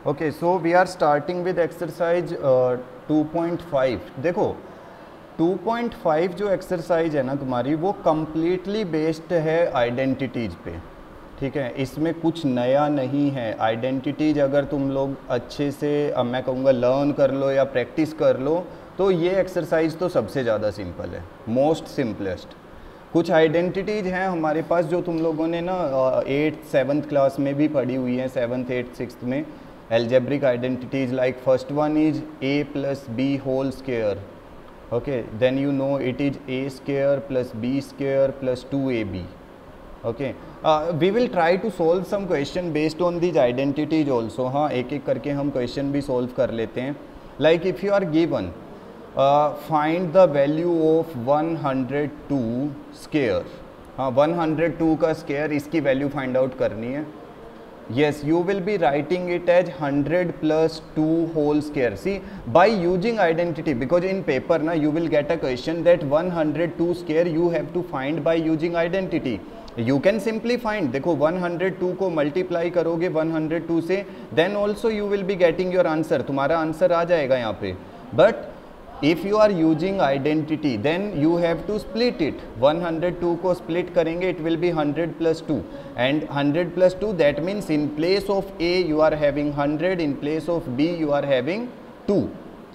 Okay, so we are starting with exercise 2.5। देखो 2.5 जो exercise है ना तुम्हारी, वो कम्प्लीटली बेस्ड है आइडेंटिटीज पे। ठीक है, इसमें कुछ नया नहीं है। आइडेंटिटीज अगर तुम लोग अच्छे से मैं कहूँगा लर्न कर लो या प्रैक्टिस कर लो, तो ये एक्सरसाइज तो सबसे ज़्यादा सिंपल है, मोस्ट सिंपलेस्ट। कुछ आइडेंटिटीज हैं हमारे पास जो तुम लोगों ने ना 8th-7th क्लास में भी पढ़ी हुई हैं, 7th 8th 6th में। algebraic identities, like first one is a plus b whole square. Okay, then you know it is a square plus b square plus 2ab. Okay, we will try to solve some question based on these identities also. हाँ, एक एक करके हम question भी solve कर लेते हैं। Like if you are given find the value of 102 square। हाँ, 102 का square, इसकी value find out करनी है। Yes, you will be writing it as 100 plus 2 whole square. See, by using identity, because in paper na you will get a question that 102 square you have to find by using identity. You can simply find, देखो 102 को multiply करोगे 102 से, then also you will be getting your answer, तुम्हारा answer आ जाएगा यहाँ पे। But if you are using identity, then you have to split it। 102 को split करेंगे, it will be 100 plus 2, and 100 plus 2, that means in place of a you are having 100, in place of b you are having 2।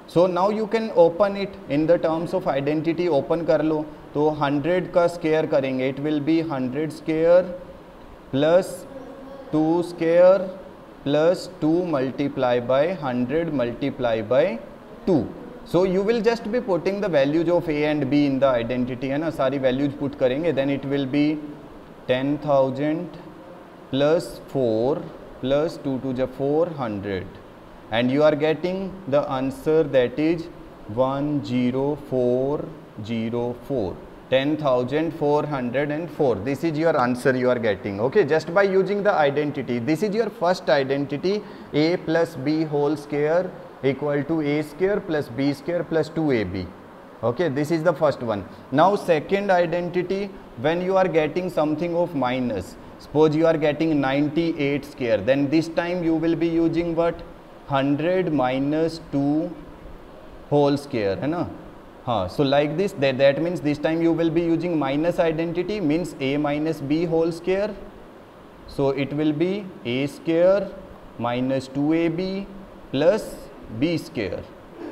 so now you can open it in the terms of identity। open कर लो, तो 100 का square करेंगे, it will be 100 square plus 2 square plus 2 multiply by 100 multiply by 2। so you will just be putting the values of a and b in the identity, है ना, सारी values put करेंगे, then it will be 10,000 plus 4 plus 2 to the 400, and you are getting the answer that is 10404। 10,404, this is your answer you are getting। okay, just by using the identity, this is your first identity, a plus b whole square equal to a square plus b square plus 2ab। okay, this is the first one। now second identity, when you are getting something of minus, suppose you are getting 98 square, then this time you will be using what, 100 minus 2 whole square, है ना। हाँ, so like this, that means this time you will be using minus identity, means a minus b whole square, so it will be a square minus 2ab plus b square।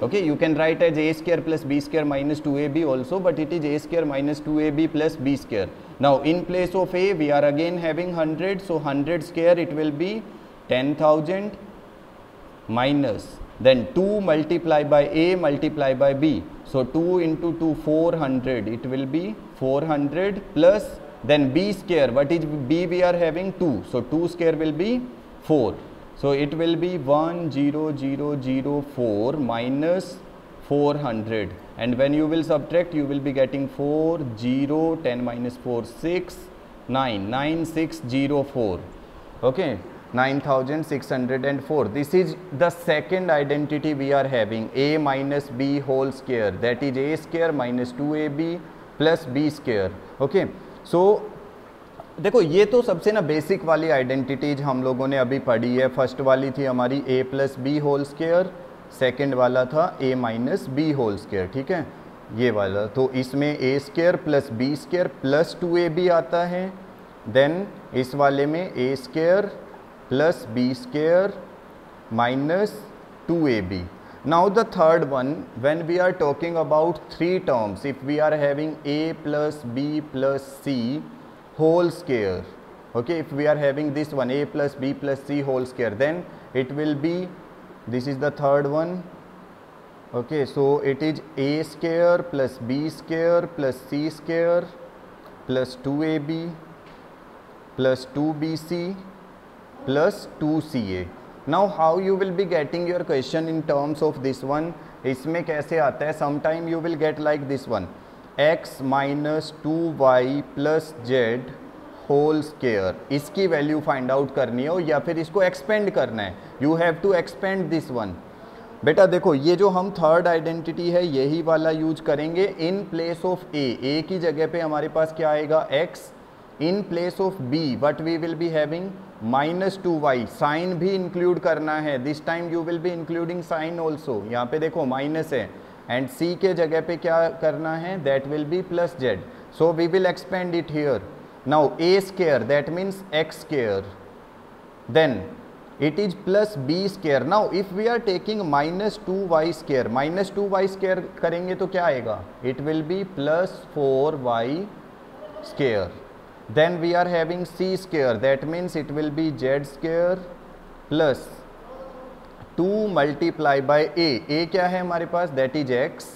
okay, you can write as a square plus b square minus 2ab also, but it is a square minus 2ab plus b square। now in place of a we are again having 100, so 100 square it will be 10,000 minus then 2 multiply by a multiply by b, so 2 into 2 400, it will be 400 plus then b square, what is b we are having 2, so 2 square will be 4, so it will be 10004 minus 400, and when you will subtract you will be getting 4 0 10 minus 4 6 9 9604। okay, 9604, this is the second identity we are having, a minus b whole square, that is a square minus 2ab plus b square। okay, so देखो ये तो सबसे ना basic वाली identities हम लोगों ने अभी पढ़ी है। फर्स्ट वाली थी हमारी a plus B whole square, second वाला था a minus B whole square. ठीक है, ये वाला, तो इसमें a square plus B square plus 2ab आता है, देन इस वाले में a square plus B square minus 2ab। now the third one, when we are talking about three terms, if we are having a plus b plus c whole square, okay, if we are having this one a plus b plus c whole square, then it will be, this is the third one। okay, so it is a square plus b square plus c square plus 2ab plus 2bc plus 2ca। now how you will be getting your question in terms of this one, इसमें कैसे आता है, sometime you will get like this one, x minus 2y plus z whole square, इसकी value find out करनी हो या फिर इसको एक्सपेंड करना है, you have to expand this one. बेटा देखो ये जो हम थर्ड आइडेंटिटी है यही वाला यूज करेंगे इन प्लेस ऑफ ए की जगह पे हमारे पास क्या आएगा x, in place of b what we will be having -2y, sign भी इंक्लूड करना है, this time you will be including sign also, यहाँ पे देखो माइनस है, एंड c के जगह पे क्या करना है, that will be plus z, so we will expand it here. Now a square that means x square, then it is plus b square. Now if we are taking -2y square, -2y square करेंगे तो क्या आएगा, it will be plus 4y square. Then we are having c square, that means it will be z square plus 2 multiply by a क्या है हमारे पास, that is x,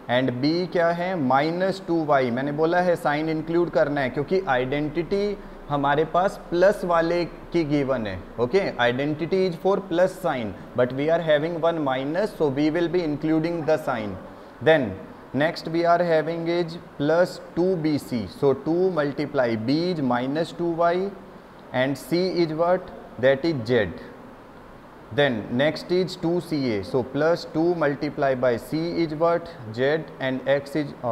and b क्या है, -2y. मैंने बोला है साइन इंक्लूड करना है क्योंकि आइडेंटिटी हमारे पास प्लस वाले की गिवन है. Okay, identity is for plus sign, but we are having one minus, so we will be including the sign. Then next we are having is plus 2bc, so 2 multiply b is -2y and c is what, that is z. Then next is 2ca, so plus 2 multiply by c is what, z, and x is a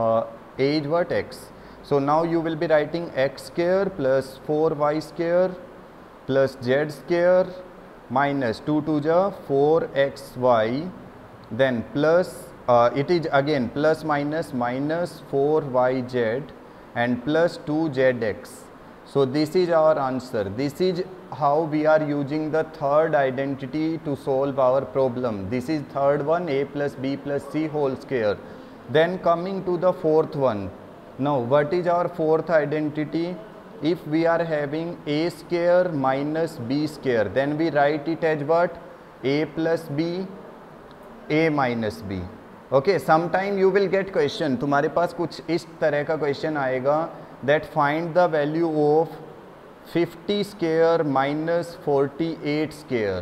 is what, x. So now you will be writing x square plus 4y square plus z square minus 2 to the 4xy, then plus it is again plus minus 4yz and plus 2zx. So this is our answer. This is how we are using the third identity to solve our problem. This is third one, a plus b plus c whole square. Then coming to the fourth one. Now what is our fourth identity? If we are having a square minus b square, then we write it as what, a plus b, a minus b. Okay, sometime you will get question, तुम्हारे पास कुछ इस तरह का question आएगा, that find the value of 50 square minus 48 square,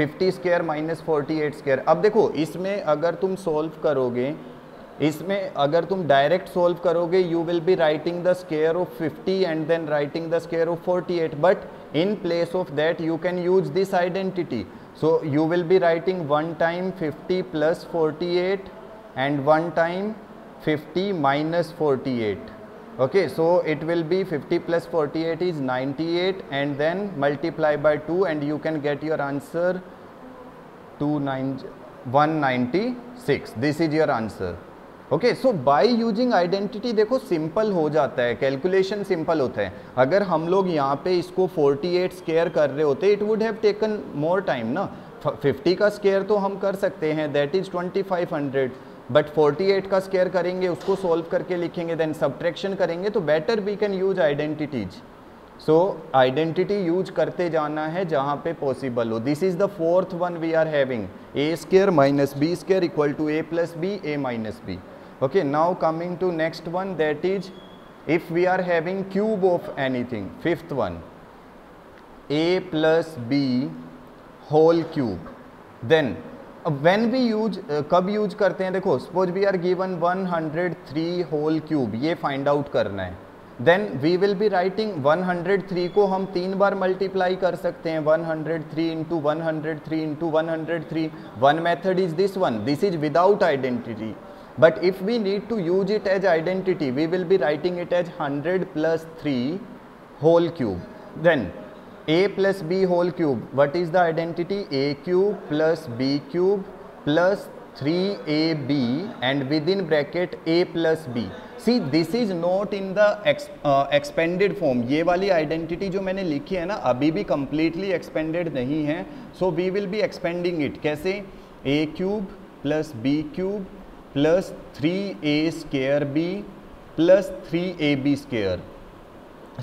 50 square minus 48 square. अब देखो इसमें अगर तुम सॉल्व करोगे, इसमें अगर तुम डायरेक्ट सोल्व करोगे, you will be writing the square of 50 and then writing the square of 48, but in place of that you can use this identity. So you will be writing one time 50 plus 48 and one time 50 minus 48. Okay, so it will be 50 plus 48 is 98 and then multiply by 2 and you can get your answer 196. This is your answer. Okay, so by using identity देखो simple हो जाता है, calculation simple होता है. अगर हम लोग यहाँ पे इसको 48 स्क्वायर कर रहे होते, it would have taken more time ना. 50 का स्क्वायर तो हम कर सकते हैं, दैट इज 2500, बट 48 का स्क्वायर करेंगे, उसको सॉल्व करके लिखेंगे, देन सब्ट्रैक्शन करेंगे, तो better we can use identities. So identity use करते जाना है जहाँ पे पॉसिबल हो. This is the fourth one we are having, A square minus B square equal to A plus B, A minus B. Okay, now coming to next one, that is if we are having cube of anything, fifth one, a plus b whole cube. Then when we use कब use करते हैं, देखो suppose we are given 103 whole cube, ये find out करना है. Then we will be writing 103 को हम 3 बार multiply कर सकते हैं, 103 into 103 into 103. One method is this one, this is without identity. But if we need to use it as identity, we will be writing it as 100 plus 3 whole cube. Then a plus b whole cube, what is the identity? A cube plus b cube plus 3ab and within bracket a plus b. See, this is not in the expanded form. ये वाली identity जो मैंने लिखी है ना, अभी भी completely expanded नहीं है. So we will be expanding it. कैसे? a cube plus b cube plus 3a square b plus 3ab square.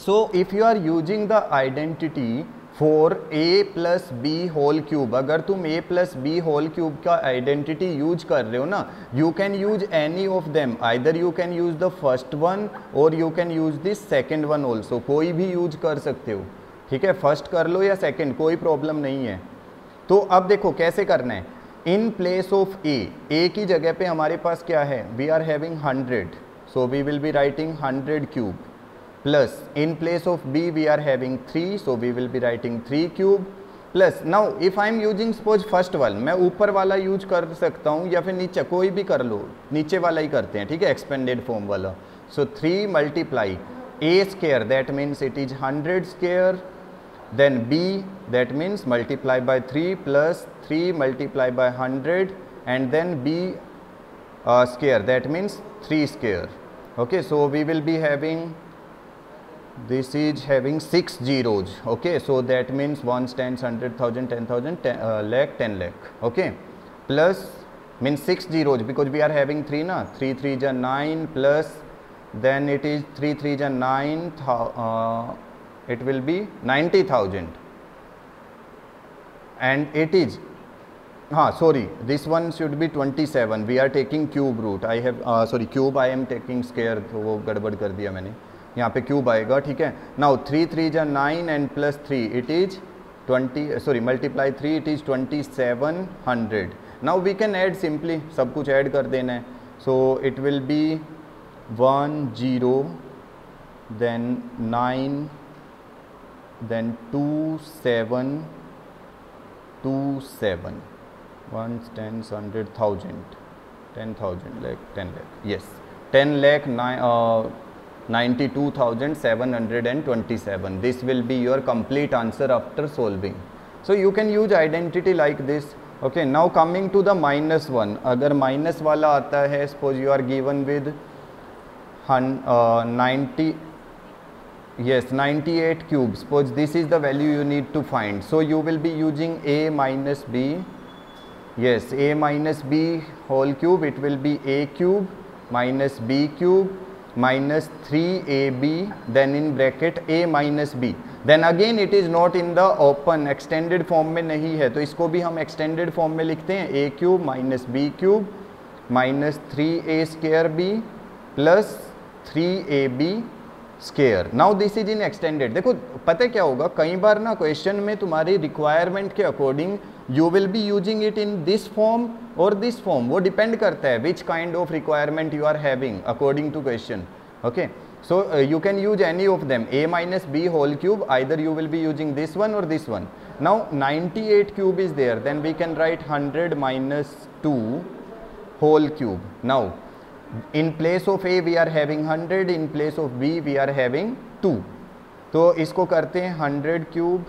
So if you are using the identity for a plus b whole cube, अगर तुम a plus b whole cube का identity use कर रहे हो ना, you can use any of them. Either you can use the first one or you can use this second one also. कोई भी use कर सकते हो, ठीक है, फर्स्ट कर लो या सेकंड, कोई प्रॉब्लम नहीं है. तो अब देखो कैसे करना है. इन प्लेस ऑफ ए की जगह पे हमारे पास क्या है, we are having 100, so we will be writing 100 cube, plus in place of B we are having 3, so we will be writing 3 cube, plus now if I am using suppose first one, मैं ऊपर वाला use कर सकता हूँ या फिर नीचे, कोई भी कर लो, नीचे वाला ही करते हैं, ठीक है, एक्सपेंडेड फॉर्म वाला. सो 3 multiply A square, that means it is 100 square then b, that means multiply by 3 plus 3 multiply by 100, and then b square, that means 3 square. Okay, so we will be having, this is having 6 zeros. Okay, so that means 1, 10, 100,000, 10,000, 10 lakh, 10 lakh. Okay, plus means 6 zeros because we are having 3 na, 3 3 is 9, plus then it is 3 3 is 9, it will be 90,000, and it is, sorry, this one should be 27, we are taking cube root, I have sorry cube I am taking square, तो वो गड़बड़ कर दिया मैंने, यहाँ पे cube आएगा, ठीक है. Now 3 3 is 9 and plus 3 it is 20, sorry multiply 3 it is 2700. Now we can add simply, सब कुछ ऐड कर देना है. So it will be 1 0 then 9 then 2 7 2 7 1 10 100,000 10,000 lakh 10 lakh, yes, 10 lakh 92,727. This will be your complete answer after solving. So you can use identity like this. Okay, now coming to the minus one. अगर minus वाला आता है, suppose you are given with 98 cube. Suppose this is the value you need to find. So you will be using a minus b. Yes, a minus b whole cube. It will be a cube minus b cube minus 3ab, then in bracket a minus b. Then again it is not in the open, extended form में नहीं है, तो इसको भी हम extended form में लिखते हैं a cube minus b cube minus 3a square b plus 3ab square. Now this is in extended. देखो पता क्या होगा, कई बार ना क्वेश्चन में तुम्हारी रिक्वायरमेंट के according you will be using it in this form or this form, वो डिपेंड करता है which kind of requirement you are having according to question. Okay, so you can use any of them, a minus b whole cube, either you will be using this one or this one. Now 98 cube is there, then we can write 100 minus 2 whole cube. Now in place of a we are having 100, in place of b we are having 2, तो इसको करते हैं 100 cube.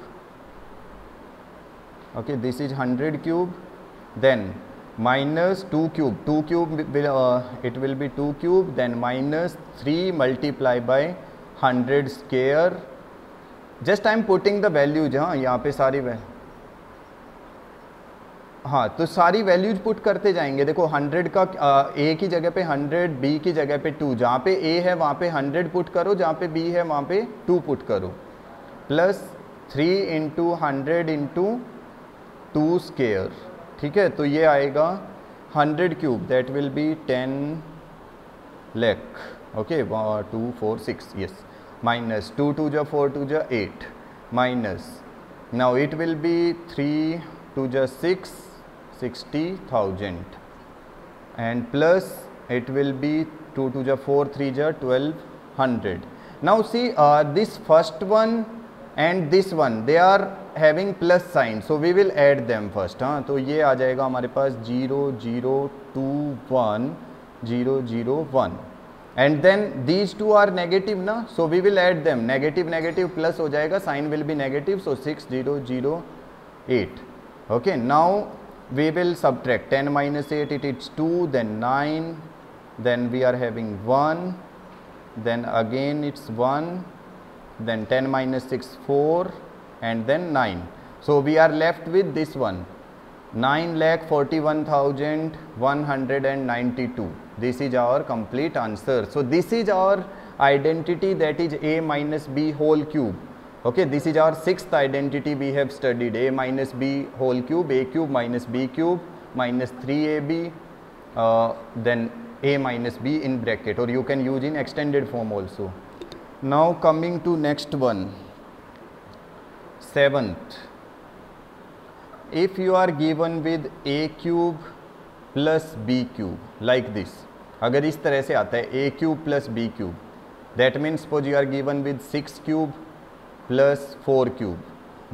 Okay, this is 100 cube, then minus 2 cube, 2 cube will, it will be 2 cube, then minus 3 multiply by 100 square. Just I am putting the values, हाँ यहाँ पे सारी हाँ तो सारी वैल्यूज पुट करते जाएंगे. देखो 100 का a की जगह पे 100, b की जगह पे 2, जहाँ पे a है वहाँ पे 100 पुट करो, जहाँ पे b है वहाँ पे 2 पुट करो, प्लस 3 इंटू 100 इंटू 2 स्क्वायर. ठीक है, तो ये आएगा 100 cube, that will B 10 lakh. Okay, 2 4 6, yes, minus 2 2 जा 4 2 जा 8 minus, now it will be 3 2 जा 6 60,000 and plus it will be 2 2 ja 4 3 ja 1200. Now see this first one and this one, they are having plus sign, so we will add them first. हाँ, तो ये आ जाएगा हमारे पास 0 0 2 1 0 0 1 and then these two are negative ना, so we will add them, negative negative plus हो जाएगा, sign will be negative, so 6 0 0 8. Okay, now we will subtract 10 minus 8, it is 2, then 9, then we are having 1, then again it's 1, then 10 minus 6 4, and then 9. So we are left with this one, 9,41,192. This is our complete answer. So this is our identity, that is a minus b whole cube. Okay, this is our sixth identity we have studied, a minus b whole cube, a cube minus b cube minus 3ab, then a minus b in bracket, or you can use in extended form also. Now coming to next one, 7th. If you are given with a cube plus b cube like this, अगर इस तरह से आता है a cube plus b cube, that means suppose you are given with 6 cube plus 4 cube.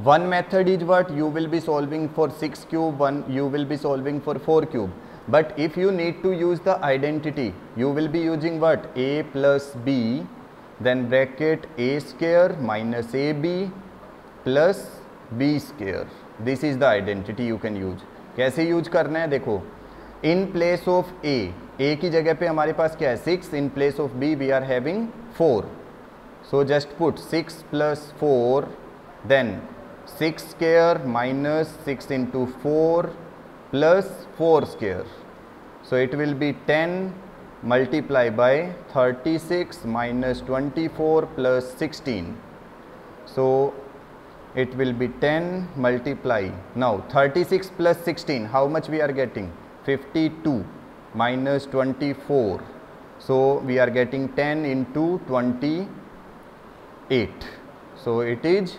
One method is what you will be solving for 6 cube, one you will be solving for 4 cube. But if you need to use the identity, you will be using what? A plus b, then bracket a square minus ab, plus B square, this is the identity you can use. कैसे use करना है देखो, इन place of A की जगह पे हमारे पास क्या है 6, in place of B we are having 4, so just put 6 plus 4, then 6 square minus 6 into 4 plus 4 square, so it will be 10 multiply by 36 minus 24 plus 16, so it will be 10 multiply, now 36 plus 16 how much we are getting 52 minus 24, so we are getting 10 into 28, so it is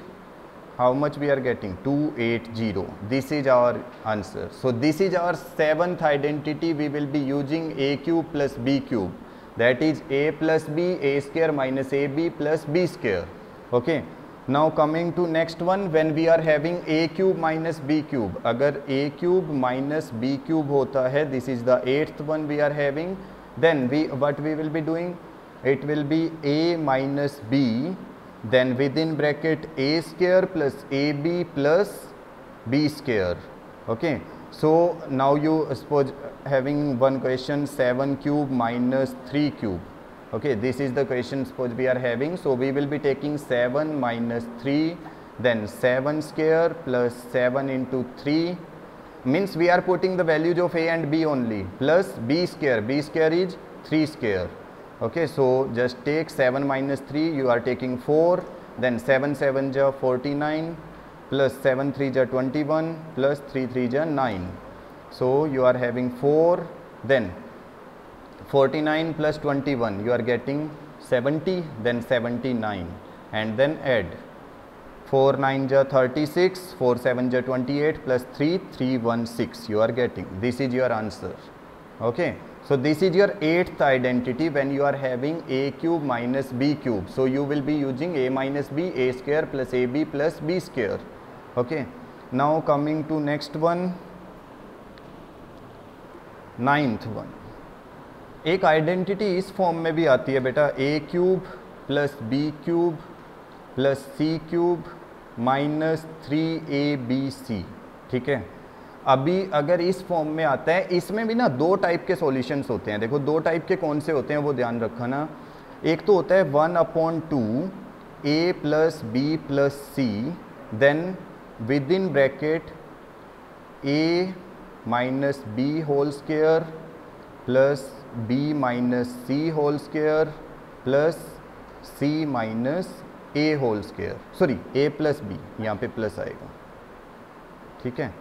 how much we are getting 280, this is our answer. So this is our 7th identity, we will be using a cube plus b cube, that is a plus b, a square minus ab plus b square. Okay, now coming to next one, when we are having a cube minus b cube, अगर a cube minus b cube होता है, this is the 8th one we are having, then what we will be doing, it will be a minus b, then within bracket a square plus ab plus b square. Okay, so now you suppose having one question 7 cube minus 3 cube. Okay, this is the question suppose we are having, so we will be taking 7 minus 3, then 7 square plus 7 into 3, means we are putting the values of a and b only, plus b square is 3 square. Okay, so just take 7 minus 3, you are taking 4, then 7 7 ja 49 plus 7 3 ja 21 plus 3 3 ja 9, so you are having 4, then 49 plus 21 you are getting 70, then 79, and then add 4 9 ja 36, 4 7 ja 28 plus 3 316, you are getting, this is your answer. Okay, so this is your 8th identity when you are having a cube minus b cube, so you will be using a minus b, a square plus ab plus b square. Okay, now coming to next one, 9th one, एक identity इस form में भी आती है बेटा, a cube plus b cube plus c cube minus 3abc, ठीक है। अभी अगर इस फॉर्म में आता है, इसमें भी ना 2 टाइप के सॉल्यूशंस होते हैं, देखो 2 टाइप के कौन से होते हैं वो ध्यान रखना। एक तो होता है 1/2 a plus B plus C, then within bracket a minus B whole square plus b minus C whole square plus c minus a whole square, sorry a plus B, यहाँ पे प्लस आएगा, ठीक है।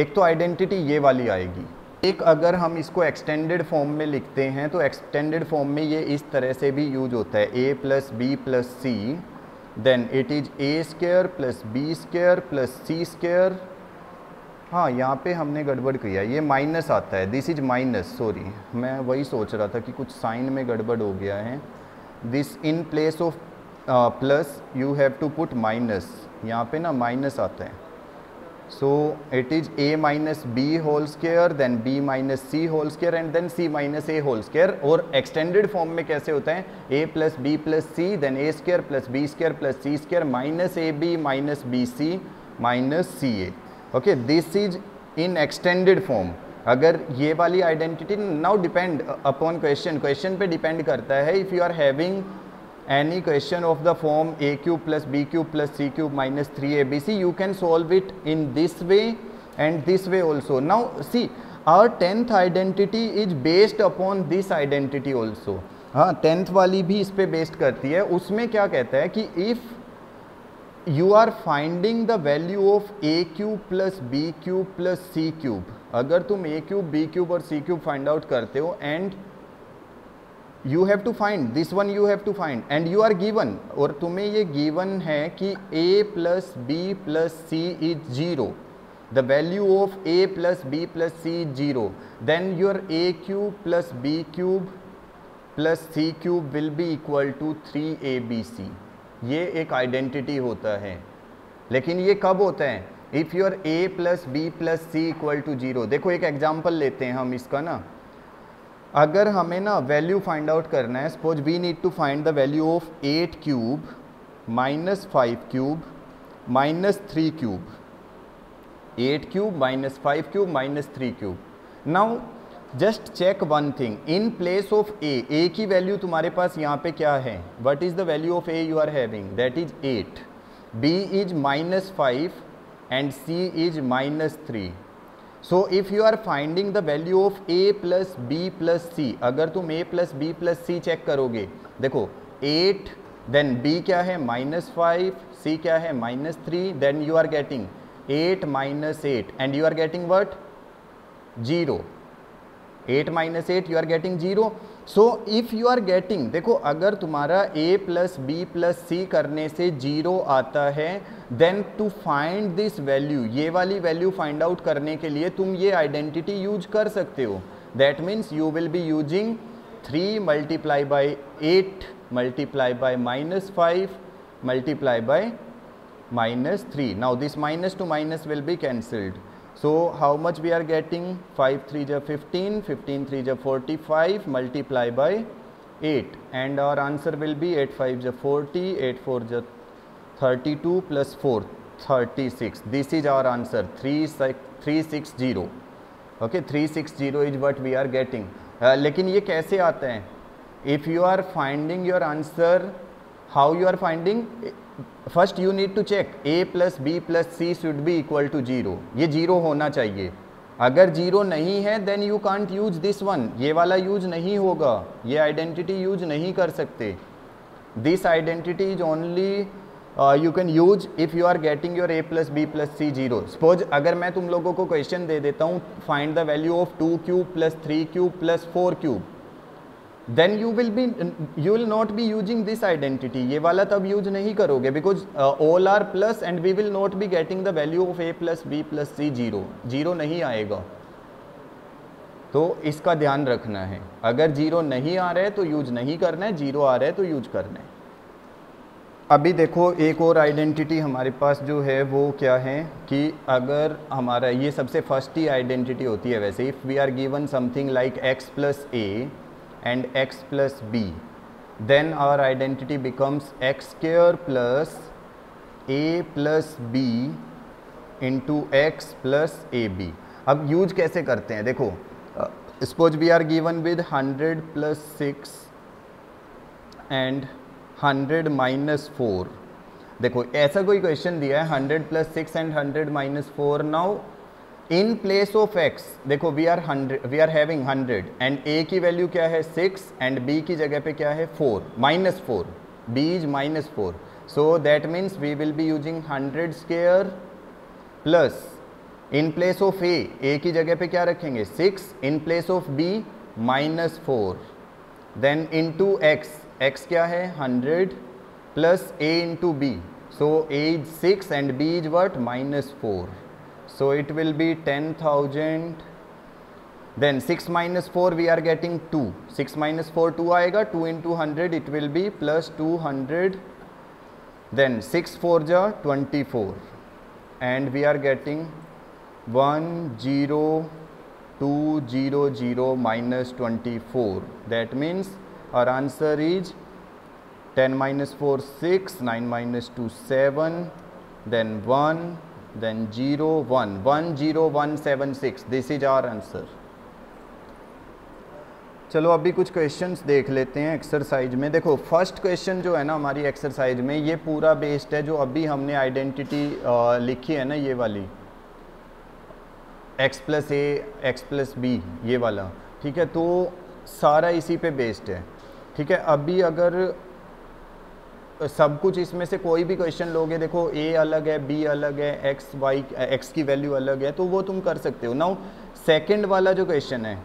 एक तो identity ये वाली आएगी। एक अगर हम इसको एक्सटेंडेड फॉर्म में लिखते हैं तो एक्सटेंडेड फॉर्म में ये इस तरह से भी यूज होता है, a plus B plus C, then it is a square plus B square plus C square. हाँ, यहाँ पे हमने गड़बड़ किया, ये माइनस आता है, दिस इज माइनस, सॉरी मैं वही सोच रहा था कि कुछ साइन में गड़बड़ हो गया है। This in place of plus you have to put minus, यहाँ पे ना माइनस आता है, so it is a minus b whole square, then b minus c whole square and then c minus a whole square। और extended form में कैसे होता है, a plus b plus c, then a square plus b square plus c square minus ab minus bc minus ca। okay, this is in extended form। अगर ये वाली identity now depend upon question पे depend करता है। If you are having any question of the form a cube plus b cube plus c cube minus 3abc, you can solve it in this way and this way also. Now see, our 10th identity is based upon this identity also। हाँ, 10th वाली भी इस पे based करती है। उसमें क्या कहता है कि if you are finding the value of a cube plus b cube plus c cube, अगर तुम a cube b cube और c cube find out करते हो and you have to find this one, you have to find and you are given, और तुम्हें ये given है कि a plus b plus c is 0, the value of a plus b plus c is 0, then your a cube plus b cube plus c cube will be equal to 3abc। ये एक identity होता है, लेकिन ये कब होता है, if your a plus b plus c equal to 0। देखो एक एग्जाम्पल लेते हैं हम इसका ना, अगर हमें ना वैल्यू फाइंड आउट करना है, suppose we need to find the value of 8 cube minus 5 cube -3 cube, 8 cube minus 5 cube minus 3 cube. Now just check one thing, in place of A की वैल्यू तुम्हारे पास यहाँ पे क्या है, what is the value of A you are having, that is 8, B is -5 and C is -3। So if you are finding the value of A plus B plus C, अगर तुम A plus B plus C check करोगे, देखो 8 then B क्या है -5, सी क्या है -3, then you are getting 8 minus 8 and you are getting what, 0, 8 minus 8 you are getting 0। so if you are getting, देखो अगर तुम्हारा a plus b plus c करने से 0 आता है, then to find this value, ये वाली वैल्यू फाइंड आउट करने के लिए तुम ये आइडेंटिटी यूज कर सकते हो। That means you will be using 3 multiply by 8 multiply by -5 multiply by -3। now this minus to minus will be cancelled, so how much we are getting, 5 3 ja 15, 15 3 ja 45 multiply by 8 and our answer will be 8 5 ja 40, 8 4 ja 32 plus 4 36। this is our answer 360। okay, 360 is what we are getting। लेकिन ये कैसे आता है, if you are finding your answer, how you are finding, first you need to check a plus B plus C should be equal to 0, ये 0 होना चाहिए। अगर 0 नहीं है then you can't use this one, ये वाला यूज नहीं होगा, ये आइडेंटिटी यूज नहीं कर सकते। This identity is only you can use if you are getting your a plus B plus C 0। Suppose अगर मैं तुम लोगों को क्वेश्चन दे देता हूँ, find the value of 2 cube plus 3 cube plus 4 cube, then you will not be using this identity, ये वाला तब यूज नहीं करोगे, because all are plus and we will not be getting the value of a plus b plus c 0 नहीं आएगा। तो इसका ध्यान रखना है, अगर 0 नहीं आ रहा है तो यूज नहीं करना है, 0 आ रहा है तो यूज करना है। अभी देखो एक और आइडेंटिटी हमारे पास जो है वो क्या है कि अगर हमारा ये सबसे फर्स्ट ही आइडेंटिटी होती है वैसे, if we are given something like x plus a and x plus b, then our identity becomes x square plus a plus b into x plus ab। अब यूज कैसे करते हैं, देखो suppose we are given with 100 plus 6 and 100 minus 4। देखो ऐसा कोई question दिया है 100 plus 6 and 100 minus 4। Now in place of x, देखो we are having 100 and a की वैल्यू क्या है 6 एंड b की जगह पे क्या है 4 -4, b is -4। So that means we will be using 100 square plus in place of a की जगह पे क्या रखेंगे 6, in place of b -4, then into x क्या है 100 plus a into b, so a is 6 and b is what -4। so it will be 10,000, then 6 minus 4 we are getting 2, 6 minus 4 2 आएगा, 2 into 100 it will be plus 200, then 6 4 ja 24 and we are getting 10200 minus 24। that means our answer is 10 minus 4 6, 9 minus 2 7, then 1, then 0 1 10176। This is our answer. चलो अभी कुछ questions देख लेते हैं exercise में। देखो first question जो है ना हमारी एक्सरसाइज में, ये पूरा बेस्ड है जो अभी हमने आइडेंटिटी लिखी है ना, ये वाली x प्लस ए एक्स प्लस बी, ये वाला, ठीक है, तो सारा इसी पे बेस्ड है। ठीक है, अभी अगर सब कुछ इसमें से कोई भी क्वेश्चन लोगे, देखो a अलग है, b अलग है, x की वैल्यू अलग है, तो वो तुम कर सकते हो। नाउ सेकंड वाला जो क्वेश्चन है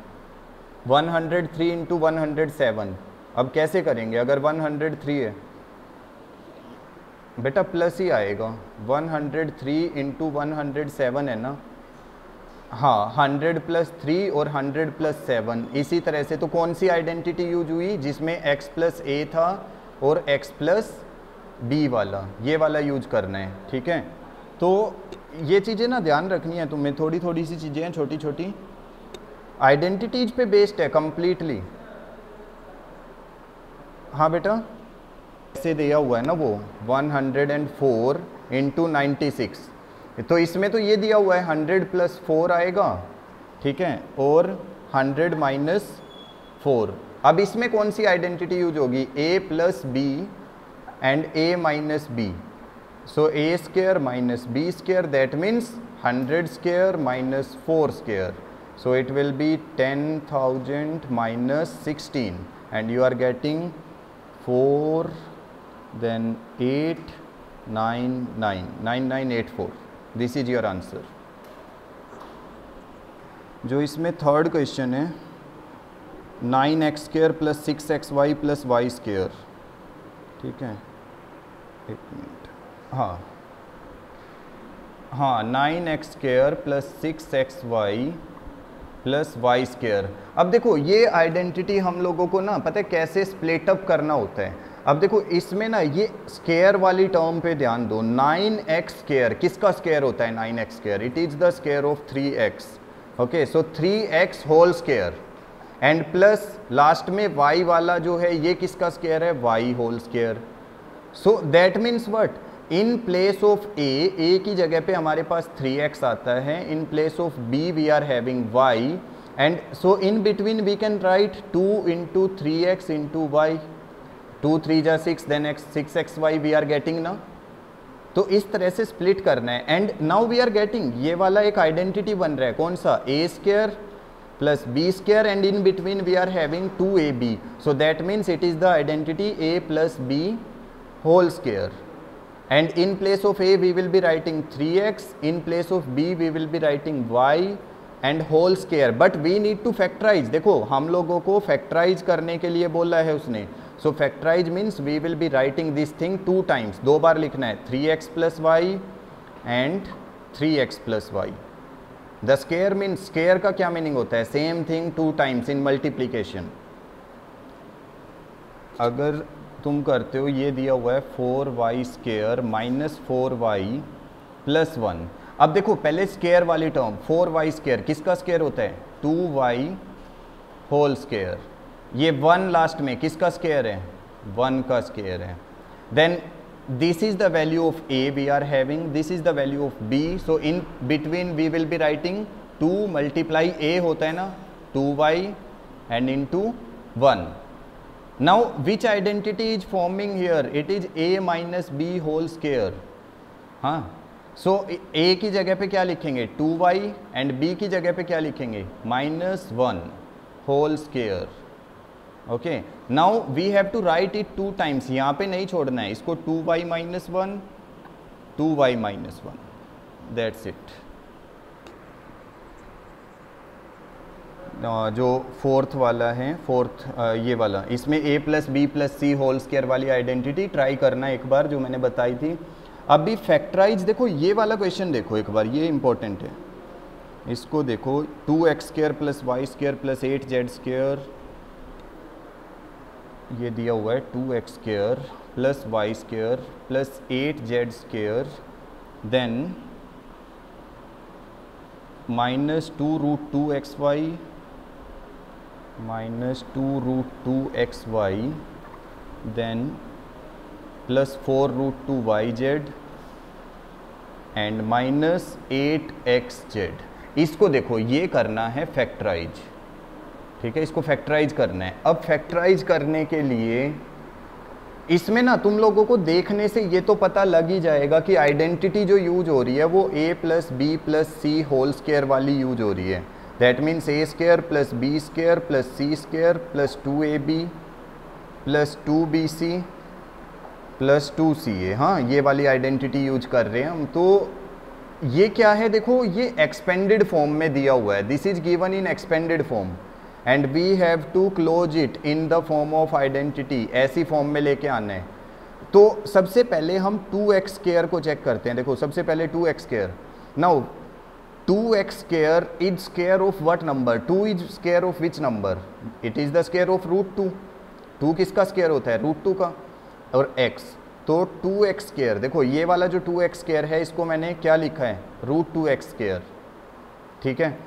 103 इंटू 107, अब कैसे करेंगे, अगर 103 है बेटा प्लस ही आएगा, 103 इंटू 107 है ना, हाँ 100 प्लस 3 और 100 प्लस 7, इसी तरह से। तो कौन सी आइडेंटिटी यूज हुई, जिसमें x प्लस a था और x प्लस बी वाला, ये वाला यूज करना है। ठीक है, तो ये चीज़ें ना ध्यान रखनी है तुम्हें, थोड़ी थोड़ी सी चीज़ें हैं छोटी छोटी, आइडेंटिटीज पे बेस्ड है कम्प्लीटली। हाँ बेटा, ऐसे दिया हुआ है ना वो 104 इंटू 96। तो इसमें तो ये दिया हुआ है 100 + 4 आएगा, ठीक है, और 100 - 4। अब इसमें कौन सी आइडेंटिटी यूज होगी, a + b and a - b। So a² - b², that means 100² - 4²। So it will be 10,000 - 16 and you are getting 4, then 8, 9, 9, 9984. This is your answer. जो इसमें थर्ड क्वेश्चन है 9x² + 6xy + y², ठीक है, एक मिनट, हाँ 9x² + 6xy + y²। अब देखो ये आइडेंटिटी हम लोगों को ना पता है कैसे स्प्लिट अप करना होता है। अब देखो इसमें ना ये स्क्वायर वाली टर्म पे ध्यान दो। 9x², किसका स्क्वायर होता है 9x²? It is the square of 3x। Okay, so 3x² and plus last में y वाला जो है ये किसका स्क्वायर है, y²। So that means what, in place of a की जगह पे हमारे पास 3x आता है, in place of b we are having y, and so in between we can write 2 × 3x × y, 2 3 जा 6, then 6xy we are getting ना। तो इस तरह से स्प्लिट करना है and now we are getting ये वाला एक आइडेंटिटी बन रहा है, कौन सा, a² + b² and in between we are having 2ab। So that means it is the identity a + b² and in place of a we will be writing 3x, in place of b we will be writing y and whole square, but we need to factorize। देखो हम लोगों को factorize करने के लिए बोला है उसने, so factorize means we will be writing this thing 2 times, 2 बार लिखना है, 3x + y and 3x + y। the square means, square का क्या मीनिंग होता है, same thing 2 times in multiplication। अगर तुम करते हो, ये दिया हुआ है 4y² - 4y + 1। अब देखो पहले स्क्वायर वाली टर्म 4y², किसका स्क्वायर होता है, 2y²। ये 1 लास्ट में किसका स्क्वायर है, 1 का स्क्वायर है। Then this is the value of a we are having, this is the value of b, so in between we will be writing 2 × a होता है ना, 2y and into 1। Now which identity is forming here? It is a - b²। हाँ, सो a की जगह पे क्या लिखेंगे, 2y and b की जगह पे क्या लिखेंगे, -1²। Okay, now we have to write it 2 times, यहाँ पे नहीं छोड़ना है इसको, 2y - 1, 2y - 1, दैट्स इट। जो फोर्थ वाला है, फोर्थ ये वाला, इसमें a + b + c² वाली आइडेंटिटी ट्राई करना एक बार, जो मैंने बताई थी। अभी फैक्टराइज देखो, ये वाला क्वेश्चन देखो एक बार, ये इंपॉर्टेंट है, इसको देखो, 2x² + y² + 8z², ये दिया हुआ है 2x² + y² + 8z², then -2√2xy -2√2xy, then +4√2yz and -8xz। इसको देखो, ये करना है फैक्टराइज, ठीक है, इसको फैक्टराइज करना है। अब फैक्टराइज करने के लिए इसमें ना तुम लोगों को देखने से ये तो पता लग ही जाएगा कि आइडेंटिटी जो यूज हो रही है वो a + b + c² वाली यूज हो रही है। That means a² + b² + c² + 2ab + 2bc + 2ca। हाँ, ये वाली आइडेंटिटी यूज कर रहे हैं हम। तो ये क्या है, देखो ये एक्सपेंडेड फॉर्म में दिया हुआ है, this is given in expanded form and we have to close it in the form of identity, ऐसी फॉर्म में लेके आना है। तो सबसे पहले हम 2x² को चेक करते हैं। देखो सबसे पहले 2x², now 2x² is square of what number, 2 is square of which number, it is the square of √2। 2 किसका स्क्वायर होता है, √2 का, और x, तो 2x², देखो ये वाला जो 2x² है इसको मैंने क्या लिखा है, √2x², ठीक है।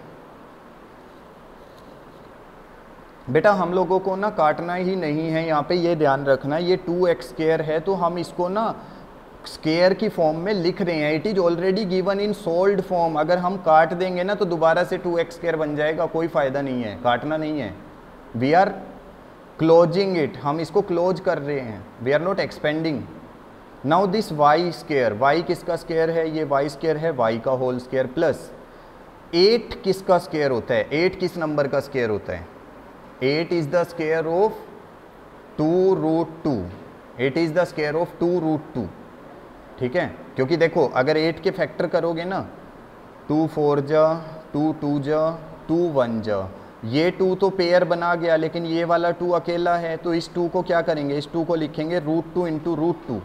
बेटा हम लोगों को ना काटना ही नहीं है, यहाँ पे ये ध्यान रखना है, ये 2x² है तो हम इसको ना स्केयर की फॉर्म में लिख रहे हैं, it is already given in sold form. अगर हम काट देंगे ना तो दोबारा से 2x² बन जाएगा, कोई फ़ायदा नहीं है, काटना नहीं है। वी आर क्लोजिंग इट, हम इसको क्लोज कर रहे हैं, we are not expanding. Now this y², y किसका स्केयर है? ये y² है, y का होल स्केयर, प्लस 8 किसका स्केयर होता है? 8 किस नंबर का स्केयर होता है? 8 is the square of 2√2, 8 is the square of 2√2, ठीक है। क्योंकि देखो अगर 8 के फैक्टर करोगे ना, 2 4 जा, 2 2 जा, 2 1 जा, ये 2 तो पेयर बना गया, लेकिन ये वाला 2 अकेला है, तो इस 2 को क्या करेंगे? इस 2 को लिखेंगे √2 इंटू √2।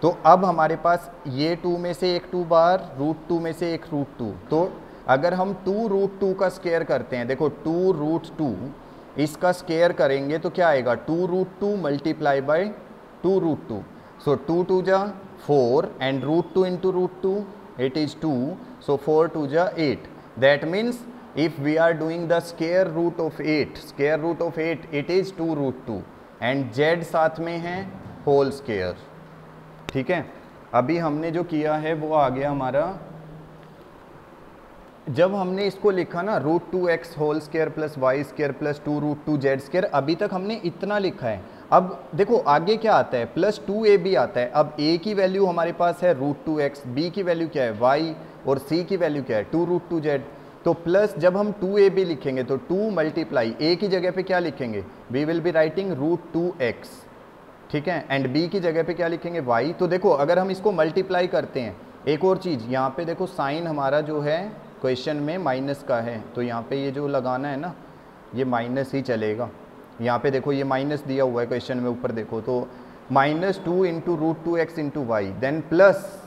तो अब हमारे पास ये 2 में से एक 2 बार, √2 में से एक √2, तो अगर हम 2√2 का स्केयर करते हैं, देखो 2√2 इसका स्केयर करेंगे तो क्या आएगा? 2√2 मल्टीप्लाई बाई 2√2, सो 2 2 जा 4 and √2 into √2 it is 2, so 4 2 जा 8। that means if we are doing the square root of 8, square root of 8 it is 2√2 and z साथ में है होल स्केयर, ठीक है। अभी हमने जो किया है वो आ गया हमारा, जब हमने इसको लिखा ना √2x whole square plus y² plus 2√2z², अभी तक हमने इतना लिखा है। अब देखो आगे क्या आता है? प्लस 2ab आता है। अब a की वैल्यू हमारे पास है √2x, b की वैल्यू क्या है y, और c की वैल्यू क्या है 2√2z। तो प्लस जब हम 2ab लिखेंगे तो 2 मल्टीप्लाई a की जगह पे क्या लिखेंगे? We will be writing √2x, ठीक है, एंड b की जगह पे क्या लिखेंगे? y। तो देखो अगर हम इसको मल्टीप्लाई करते हैं, एक और चीज़ यहाँ पे देखो, साइन हमारा जो है क्वेश्चन में माइनस का है, तो यहाँ पे ये जो लगाना है ना, ये माइनस ही चलेगा। यहाँ पे देखो ये माइनस दिया हुआ है क्वेश्चन में, ऊपर देखो तो -2 into √2x into Y, then plus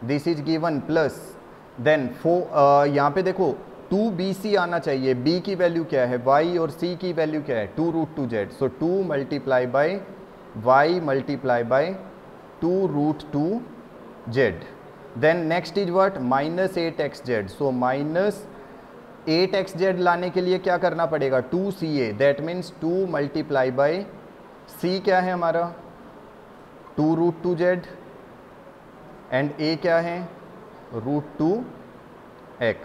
this is given plus, then यहाँ पे देखो 2bc आना चाहिए, b की वैल्यू क्या है y और c की वैल्यू क्या है 2√2z, so 2 multiply by y multiply by 2√2z। Then next is what? -8xz, so -8xz लाने के लिए क्या करना पड़ेगा? 2ca, that means 2 multiply by c क्या है हमारा 2√2z एंड a क्या है √2x।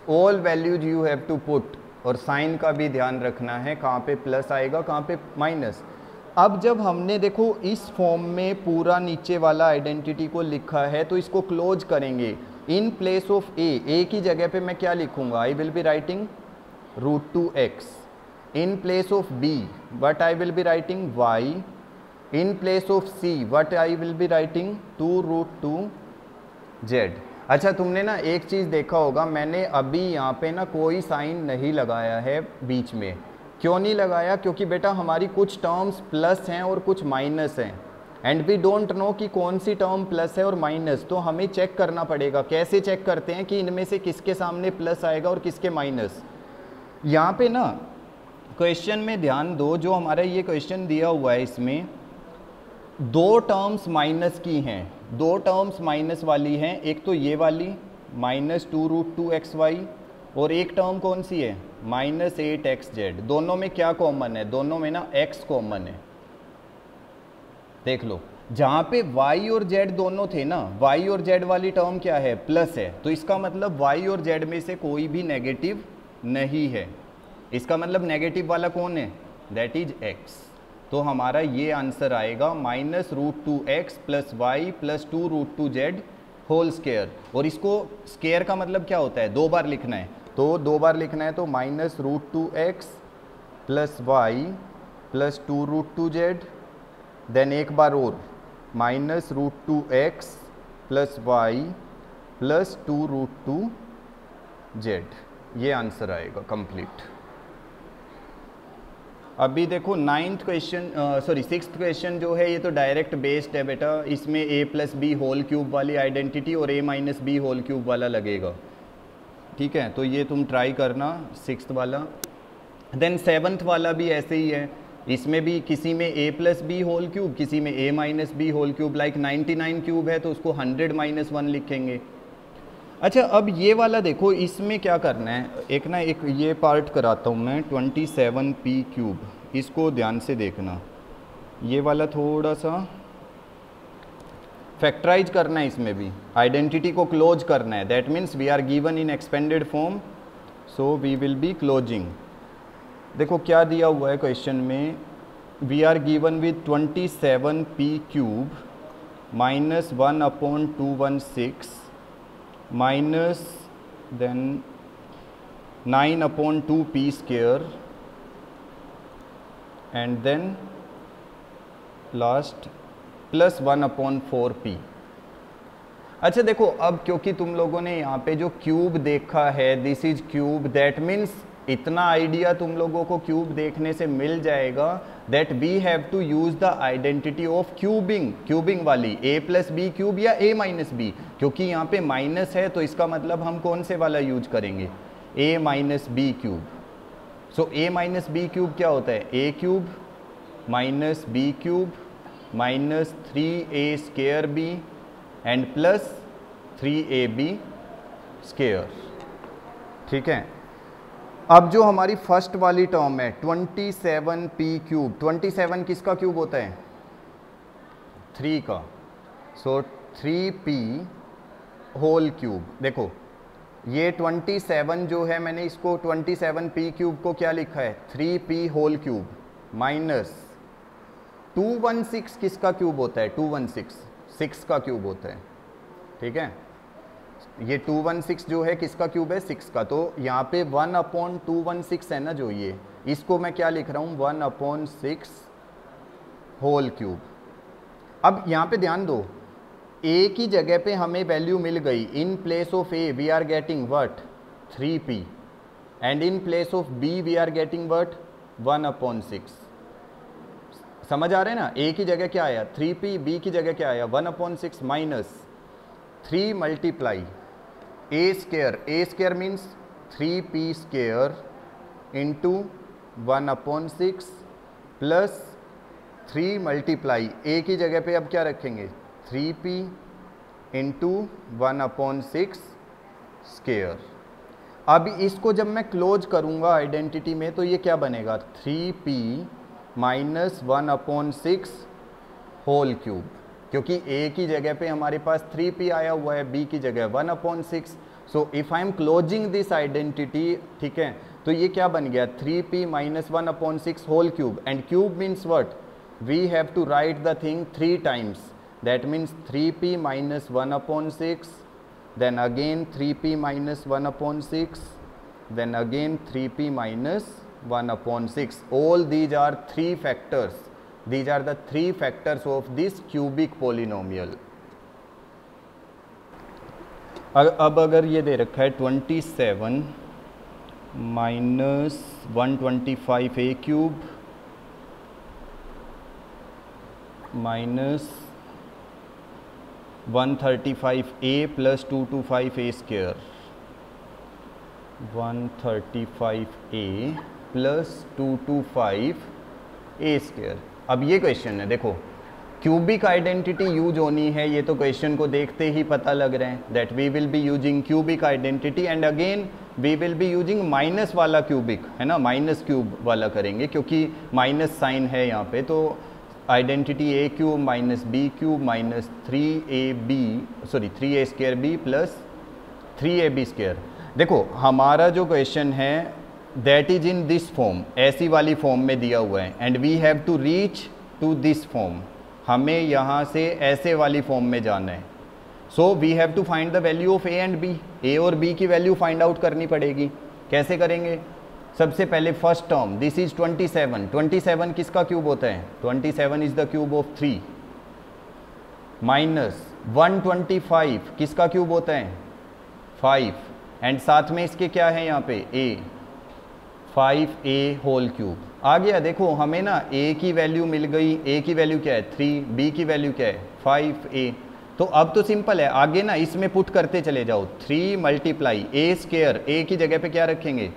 All values you have to put, और साइन का भी ध्यान रखना है, कहाँ पे प्लस आएगा कहाँ पे माइनस। अब जब हमने देखो इस फॉर्म में पूरा नीचे वाला आइडेंटिटी को लिखा है, तो इसको क्लोज करेंगे। इन प्लेस ऑफ a की जगह पे मैं क्या लिखूंगा? I will be writing √2x। In place of b what I will be writing y। In place of c what I will be writing 2√2z। अच्छा तुमने ना एक चीज़ देखा होगा, मैंने अभी यहाँ पे ना कोई साइन नहीं लगाया है बीच में। क्यों नहीं लगाया? क्योंकि बेटा हमारी कुछ टर्म्स प्लस हैं और कुछ माइनस हैं, एंड वी डोंट नो कि कौन सी टर्म प्लस है और माइनस, तो हमें चेक करना पड़ेगा। कैसे चेक करते हैं कि इनमें से किसके सामने प्लस आएगा और किसके माइनस? यहाँ पे ना क्वेश्चन में ध्यान दो, जो हमारा ये क्वेश्चन दिया हुआ है इसमें 2 टर्म्स माइनस की हैं, 2 टर्म्स माइनस वाली हैं। एक तो ये वाली -2√2xy, और एक टर्म कौन सी है -8xz। दोनों में क्या कॉमन है? दोनों में ना x कॉमन है। देख लो, जहाँ पे y और z दोनों थे ना, y और z वाली टर्म क्या है? प्लस है, तो इसका मतलब y और z में से कोई भी नेगेटिव नहीं है। इसका मतलब नेगेटिव वाला कौन है? That is x। तो हमारा ये आंसर आएगा -√2x plus y plus 2√2z whole square. और इसको स्केयर का मतलब क्या होता है? 2 बार लिखना है, तो 2 बार लिखना है, तो -√2x plus y plus 2√2z, then एक बार और -√2x plus y plus 2√2z। ये आंसर आएगा कंप्लीट। अभी देखो 6th क्वेश्चन जो है, ये तो डायरेक्ट बेस्ड है बेटा। इसमें a plus B whole cube वाली आइडेंटिटी और a minus B whole cube वाला लगेगा, ठीक है। तो ये तुम ट्राई करना 6th वाला। देन 7th वाला भी ऐसे ही है, इसमें भी किसी में a plus B whole cube, किसी में a minus B whole cube. Like 99 cube है तो उसको 100 - 1 लिखेंगे। अच्छा अब ये वाला देखो, इसमें क्या करना है, एक ये पार्ट कराता हूँ मैं 27p क्यूब, इसको ध्यान से देखना। ये वाला थोड़ा सा फैक्टराइज करना है इसमें भी, आइडेंटिटी को क्लोज करना है, that means we are given in expanded form, so we will be closing. देखो क्या दिया हुआ है क्वेश्चन में, we are given with 27p cube minus 1/216 minus then 9/2p square and then last plus 1/4p। अच्छा देखो, अब क्योंकि तुम लोगों ने यहाँ पे जो क्यूब देखा है, this is cube, that means इतना आइडिया तुम लोगों को क्यूब देखने से मिल जाएगा that we have to use the identity of cubing, cubing वाली a प्लस बी क्यूब या a माइनस बी, क्योंकि यहाँ पे माइनस है तो इसका मतलब हम कौन से वाला यूज करेंगे, a minus B cube. So a minus B cube क्या होता है, a cube minus B cube minus 3a square B and plus 3ab square. ठीक है, अब जो हमारी फर्स्ट वाली टर्म है 27p क्यूब, 27 किसका क्यूब होता है, 3 का, सो 3p होल क्यूब। देखो ये 27 जो है, मैंने इसको 27p क्यूब को क्या लिखा है, 3p होल क्यूब माइनस 216 किसका क्यूब होता है, 216 6 का क्यूब होता है। ठीक है, ये 216 जो है किसका क्यूब है, 6 का, तो यहाँ पे 1/216 है ना जो ये, इसको मैं क्या लिख रहा हूँ 1/6 होल क्यूब। अब यहाँ पे ध्यान दो, a की जगह पे हमें वैल्यू मिल गई, in place of a we are getting what 3p and in place of b we are getting what 1/6। समझ आ रहे हैं ना, a की जगह क्या आया 3p, b की जगह क्या आया 1/6 minus 3 multiply a square means 3p square into 1/6 plus 3 multiply a की जगह पे अब क्या रखेंगे 3p इंटू 1/6 स्क्वायर। अब इसको जब मैं क्लोज करूंगा आइडेंटिटी में तो ये क्या बनेगा 3p माइनस 1/6 होल क्यूब, क्योंकि a की जगह पे हमारे पास 3p आया हुआ है, b की जगह 1/6। So if I am closing this identity, ठीक है, तो ये क्या बन गया 3p minus 1/6 whole cube, and cube means what, we have to write the thing 3 times, that means 3p minus 1/6, then again 3p minus 1/6, then again 3p minus 1/6. All these are 3 factors. These are the 3 factors of this cubic polynomial. अब अगर ये दे रखा है 27 minus 125a cube minus 135a plus 225a square, 135a plus 225a square. अब ये question है, देखो cubic identity use होनी है, ये तो क्वेश्चन को देखते ही पता लग रहे हैं that we will be using cubic identity and again we will be using minus वाला क्यूबिक, है ना, माइनस क्यूब वाला करेंगे क्योंकि माइनस साइन है यहाँ पे, तो identity a cube minus b cube minus 3a square b plus 3ab square. देखो हमारा जो क्वेश्चन है that is in this form, ऐसी वाली फॉर्म में दिया हुआ है and we have to reach to this form, हमें यहाँ से ऐसे वाली फॉर्म में जाना है। So we have to find the value of a and b, a और b की वैल्यू फाइंड आउट करनी पड़ेगी। कैसे करेंगे, सबसे पहले फर्स्ट टर्म दिस इज 27 किसका क्यूब होता है 27 is the cube of 3 minus 125 किसका क्यूब होता है 5 एंड साथ में इसके क्या है यहाँ पे a 5a होल क्यूब आ गया। देखो हमें ना a की वैल्यू मिल गई, a की वैल्यू क्या है 3, b की वैल्यू क्या है 5a। तो अब तो सिंपल है, आगे ना इसमें पुट करते चले जाओ, 3 मल्टीप्लाई a स्क्वायर, a की जगह पे क्या रखेंगे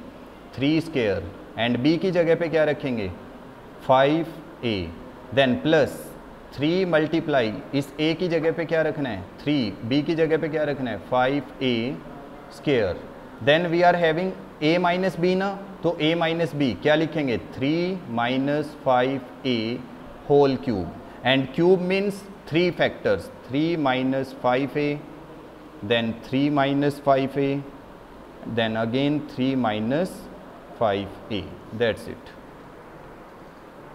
3 स्क्वायर एंड b की जगह पे क्या रखेंगे 5a, देन प्लस 3 मल्टीप्लाई इस a की जगह पे क्या रखना है 3, b की जगह पे क्या रखना है 5a square, then we are having a minus b ना, तो a माइनस बी क्या लिखेंगे 3 minus 5a whole cube and cube means 3 factors, 3 minus 5a, then 3 minus 5a, then again 3 minus 5a, that's it.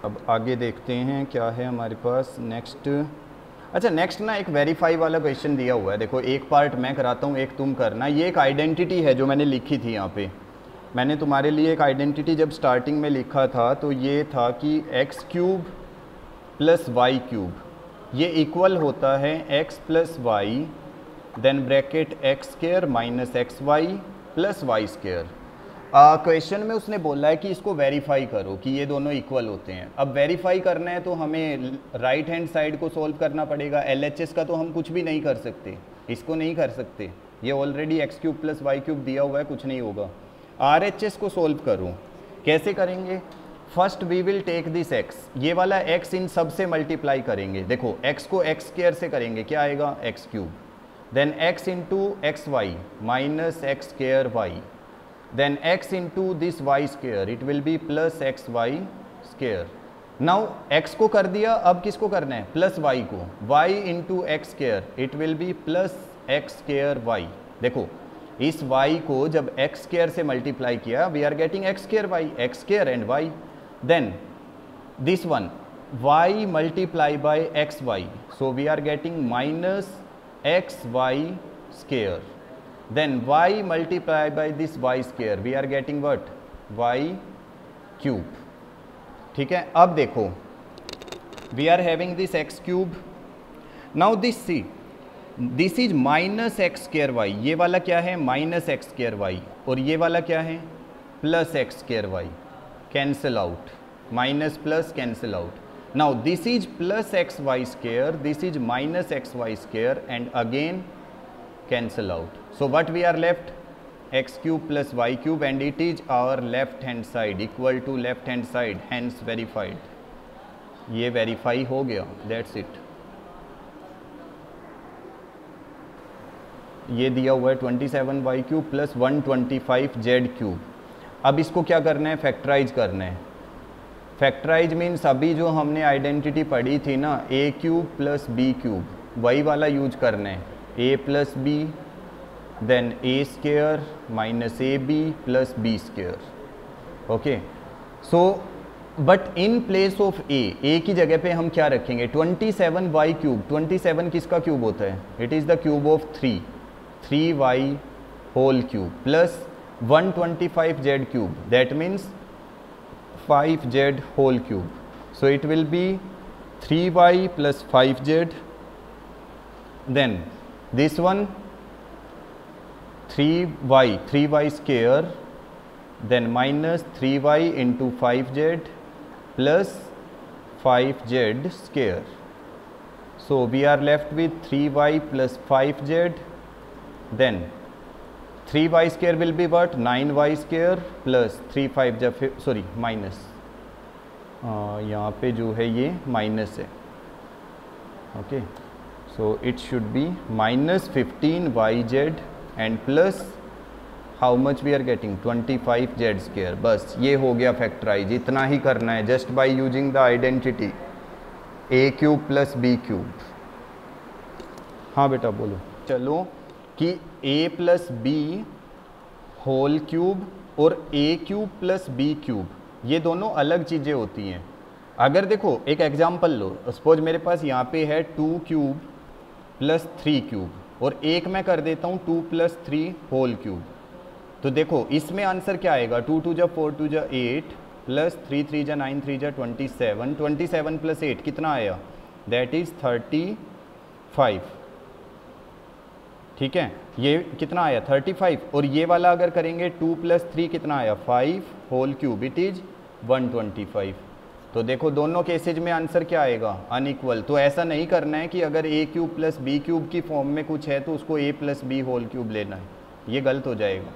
अब आगे देखते हैं क्या है हमारे पास नेक्स्ट। अच्छा, नेक्स्ट ना एक वेरीफाई वाला क्वेश्चन दिया हुआ है, देखो एक पार्ट मैं कराता हूँ, एक तुम करना। ये एक आइडेंटिटी है जो मैंने लिखी थी यहाँ पे। मैंने तुम्हारे लिए एक आइडेंटिटी जब स्टार्टिंग में लिखा था तो ये था कि x cube plus y cube ये इक्वल होता है x plus y, then bracket x square minus x y plus y square. Question में उसने बोला है कि इसको वेरीफाई करो कि ये दोनों इक्वल होते हैं। अब वेरीफाई करना है तो हमें राइट हैंड साइड को सॉल्व करना पड़ेगा। LHS का तो हम कुछ भी नहीं कर सकते, इसको नहीं कर सकते, ये already x cube plus y cube दिया हुआ है, कुछ नहीं होगा। RHS को सोल्व करो, कैसे करेंगे? First we will take this x, ये वाला x इन सब से मल्टीप्लाई करेंगे। देखो x को x स्क्वायर से करेंगे, क्या आएगा? x cube, then x into x y minus x square y, then x into this y square, it will be plus xy square. Now x को कर दिया, अब किसको करना है? प्लस y को, y into x square, it will be plus x square y. देखो इस y को जब x square से मल्टीप्लाई किया, we are getting x square y, x square and y. Then this one y multiply by xy, so we are getting minus xy square. Then y multiply by this y square, we are getting what? Y cube. ठीक है, अब देखो we are having this x cube. Now this see, this is minus x square y. ये वाला क्या है? Minus x square Y, और ये वाला क्या है? Plus x square y. Cancel out, minus plus cancel out. Now this is plus x y square, this is minus x y square, and again cancel out. So what we are left? X cube plus y cube, and it is our left hand side equal to left hand side, hence verified. ये verify हो गया, that's it. ये दिया हुआ है 27y cube plus 125z cube. अब इसको क्या करना है? फैक्टराइज करना है। फैक्टराइज मीन्स अभी जो हमने आइडेंटिटी पढ़ी थी ना, a cube plus b cube, वही वाला यूज करना है। a plus b, then a square minus ab plus b square. Okay, so but in place of a की जगह पे हम क्या रखेंगे? 27y cube. 27 किसका क्यूब होता है? It is the cube of 3y whole cube plus 125z cube, that means 5z whole cube. So it will be 3y plus 5z, then this one 3y square, then minus 3y into 5z plus 5z square. So we are left with 3y plus 5z, then 3y square will be what? 9y square plus 3 5 जब sorry minus, यहाँ पे जो है ये minus है. Okay, so it should be minus 15yz and plus how much we are getting? 25z square. बस ये हो गया फैक्टराइज. इतना ही करना है just by using the identity a cube plus b cube. हाँ बेटा बोलो. चलो कि a plus b whole cube और a cube plus b cube ये दोनों अलग चीज़ें होती हैं. अगर देखो एक एग्जांपल लो, सपोज मेरे पास यहाँ पे है 2 क्यूब प्लस 3 क्यूब और एक मैं कर देता हूँ 2 प्लस 3 होल क्यूब. तो देखो इसमें आंसर क्या आएगा? 2 2 जा 4 2 जा 8 प्लस 3 3 जा 9 3 जा 27. 27 प्लस 8 कितना आया? That is 35. ठीक है, ये कितना आया? 35. और ये वाला अगर करेंगे 2 प्लस 3 कितना आया? 5 होल क्यूब, इट इज़ 125. तो देखो दोनों केसेज में आंसर क्या आएगा? अनइक्वल. तो ऐसा नहीं करना है कि अगर a cube plus b cube की फॉर्म में कुछ है तो उसको a plus b whole cube लेना है, ये गलत हो जाएगा.